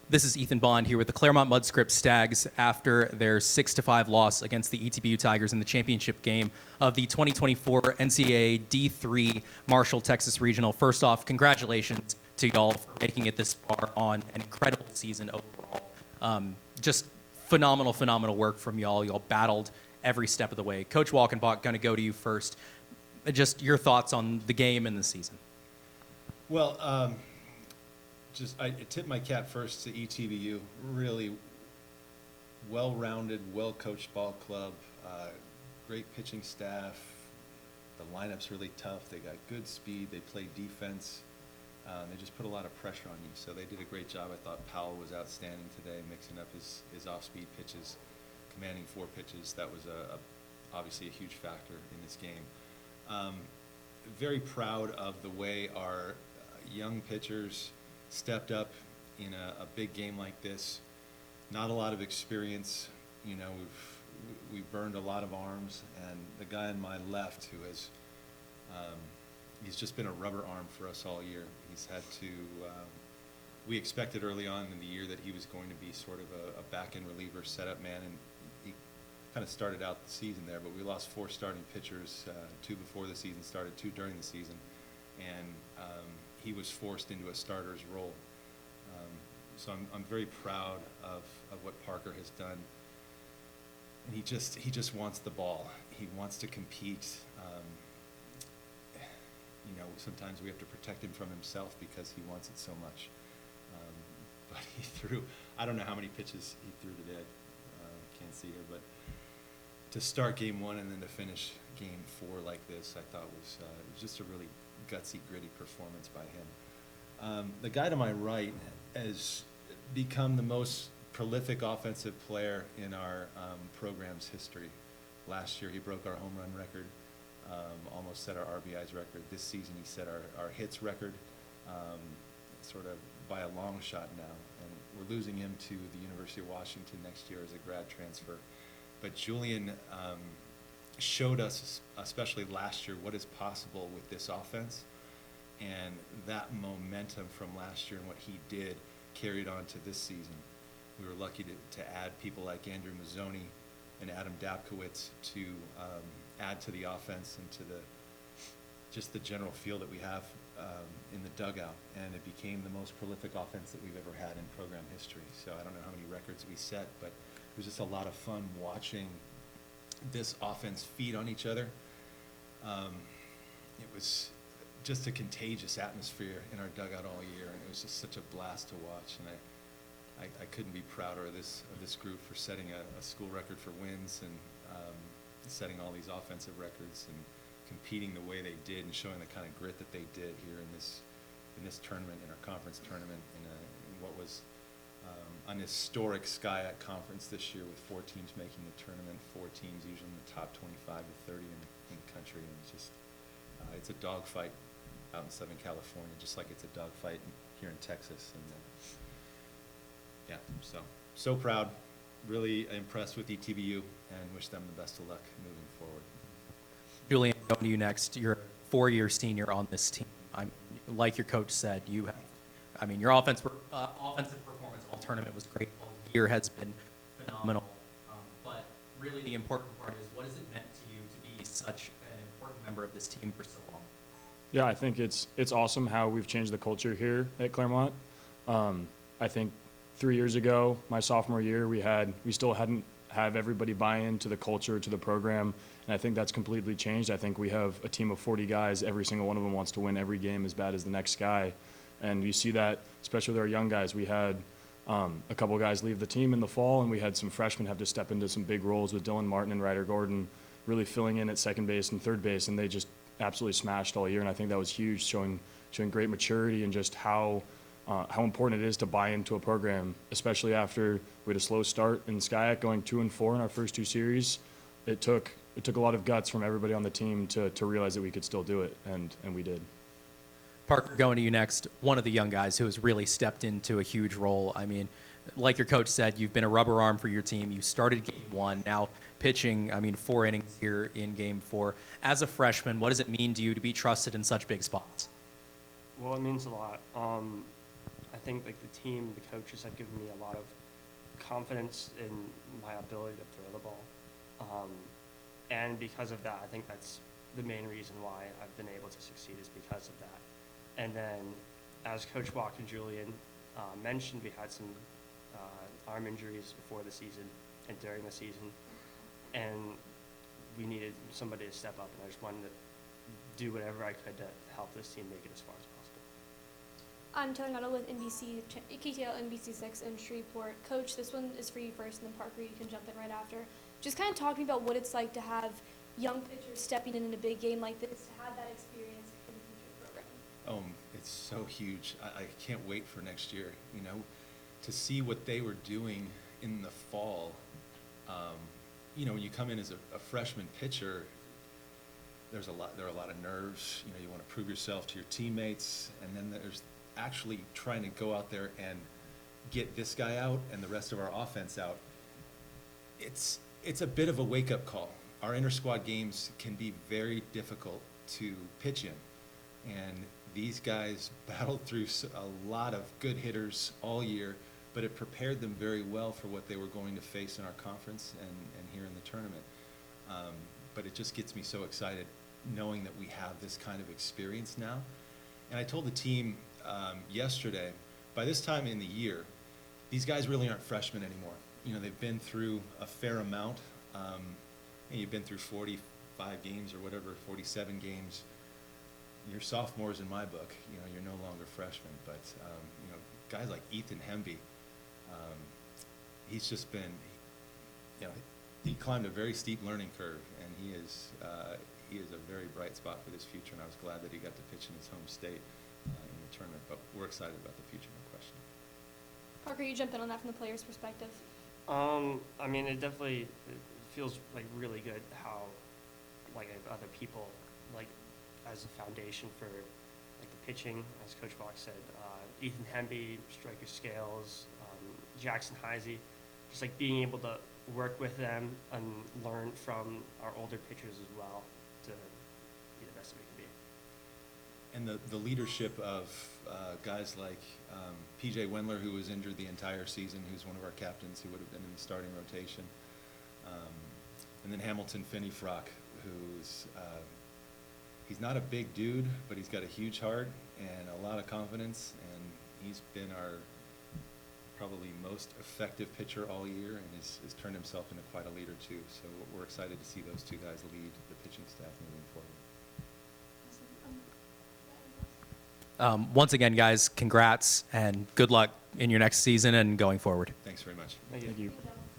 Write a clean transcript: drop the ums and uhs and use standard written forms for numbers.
This is Ethan Bond here with the Claremont-Mudd-Scripps Stags after their 6-5 loss against the ETBU Tigers in the championship game of the 2024 NCAA D3 Marshall Texas Regional. First off, congratulations to y'all for making it this far on an incredible season overall. Just phenomenal work from y'all. Y'all battled every step of the way. Coach Walkenbach, going to go to you first. Just your thoughts on the game and the season. Well, I tip my cap first to ETBU. Really well-rounded, well-coached ball club. Great pitching staff. The lineup's really tough. They got good speed. They play defense. They just put a lot of pressure on you. So they did a great job. I thought Powell was outstanding today, mixing up his off-speed pitches, commanding 4 pitches. That was obviously a huge factor in this game. Very proud of the way our young pitchers stepped up in a big game like this. Not a lot of experience. You know, we've burned a lot of arms, and the guy on my left who has he's just been a rubber arm for us all year. He's had to we expected early on in the year that he was going to be sort of a back-end reliever, setup man, and he kind of started out the season there, but we lost 4 starting pitchers, 2 before the season started, 2 during the season, and he was forced into a starter's role. So I'm very proud of what Parker has done. And he just wants the ball. He wants to compete. You know, sometimes we have to protect him from himself because he wants it so much. But he threw, I don't know how many pitches he threw today. Can't see here, but to start game 1 and then to finish game 4 like this, I thought it was just a really gutsy, gritty performance by him. The guy to my right has become the most prolific offensive player in our program's history. Last year he broke our home run record, almost set our RBIs record. This season he set our hits record, sort of by a long shot now. And we're losing him to the University of Washington next year as a grad transfer. But Julian showed us, especially last year, what is possible with this offense. And that momentum from last year and what he did carried on to this season. We were lucky to add people like Andrew Mazzoni and Adam Dabkowitz to add to the offense and to just the general feel that we have in the dugout. And it became the most prolific offense that we've ever had in program history. So I don't know how many records we set, but it was just a lot of fun watching this offense feed on each other. It was just a contagious atmosphere in our dugout all year, and it was just such a blast to watch. And I couldn't be prouder of this group for setting a school record for wins and setting all these offensive records and competing the way they did and showing the kind of grit that they did here in this tournament, in our conference tournament, in what was an historic SCIAC conference this year with 4 teams making the tournament, 4 teams usually in the top 25 to 30 in the country, and it's just it's a dogfight out in Southern California, just like it's a dogfight here in Texas. And yeah, so proud, really impressed with ETBU, and wish them the best of luck moving forward. Julian, going to you next. You're a 4-year senior on this team. Like your coach said, your offensive performance all tournament was great. All year has been phenomenal. But really the important part is, what has it meant to you to be such an important member of this team for so long? Yeah, I think it's awesome how we've changed the culture here at Claremont. I think 3 years ago, my sophomore year, we still hadn't have everybody buy into the culture, to the program, and I think that's completely changed. I think we have a team of 40 guys. Every single one of them wants to win every game as bad as the next guy, and you see that especially with our young guys. We had a couple guys leave the team in the fall, and we had some freshmen have to step into some big roles with Dylan Martin and Ryder Gordon really filling in at second base and third base, and they just absolutely smashed all year, and I think that was huge, showing great maturity and just how important it is to buy into a program, especially after we had a slow start in SCIAC, going 2-4 in our first 2 series. It took a lot of guts from everybody on the team to realize that we could still do it, and we did. Parker, going to you next. One of the young guys who has really stepped into a huge role. I mean, like your coach said, you've been a rubber arm for your team. You started game 1, now pitching, 4 innings here in game 4. As a freshman, what does it mean to you to be trusted in such big spots? Well, it means a lot. I think like the team, the coaches have given me a lot of confidence in my ability to throw the ball. And because of that, I think that's the main reason why I've been able to succeed is because of that. And then, as Coach Walk and Julian mentioned, we had some arm injuries before the season and during the season, and we needed somebody to step up, and I just wanted to do whatever I could to help this team make it as far as possible. I'm Taylor Nuttall with KTL NBC6 in Shreveport. Coach, this one is for you first, and then Parker, you can jump in right after. Just kind of talking about what it's like to have young pitchers stepping in a big game like this, to have that experience in the future program. It's so huge. I can't wait for next year, you know, to see what they were doing in the fall. You know, when you come in as a freshman pitcher, there are a lot of nerves. You know, you want to prove yourself to your teammates, and then there's actually trying to go out there and get this guy out and the rest of our offense out. It's a bit of a wake-up call. Our inter-squad games can be very difficult to pitch in, and these guys battled through a lot of good hitters all year, but it prepared them very well for what they were going to face in our conference and here in the tournament. But it just gets me so excited knowing that we have this kind of experience now. And I told the team yesterday, by this time in the year, these guys really aren't freshmen anymore. You know, they've been through a fair amount. And you've been through 45 games or whatever, 47 games. You're sophomores in my book. You know, you're no longer freshmen. But, you know, guys like Ethan Hemby, he's just been, you know, he climbed a very steep learning curve, and he is a very bright spot for this future, and I was glad that he got to pitch in his home state in the tournament. But we're excited about the future, no question. Parker, you jump in on that from the player's perspective. I mean, it feels like really good how like I have other people like as a foundation for like the pitching, as Coach Walk said, Ethan Hemby, striker Scales, Jackson Heisey, just like being able to work with them and learn from our older pitchers as well to be the best that we can be. And the leadership of guys like P.J. Wendler, who was injured the entire season, who's one of our captains, who would have been in the starting rotation. And then Hamilton Finney-Frock, who's he's not a big dude, but he's got a huge heart and a lot of confidence, and he's been our probably most effective pitcher all year, and has turned himself into quite a leader too. So we're excited to see those two guys lead the pitching staff moving forward. Once again, guys, congrats and good luck in your next season and going forward. Thanks very much. Thank you. Thank you. Thank you.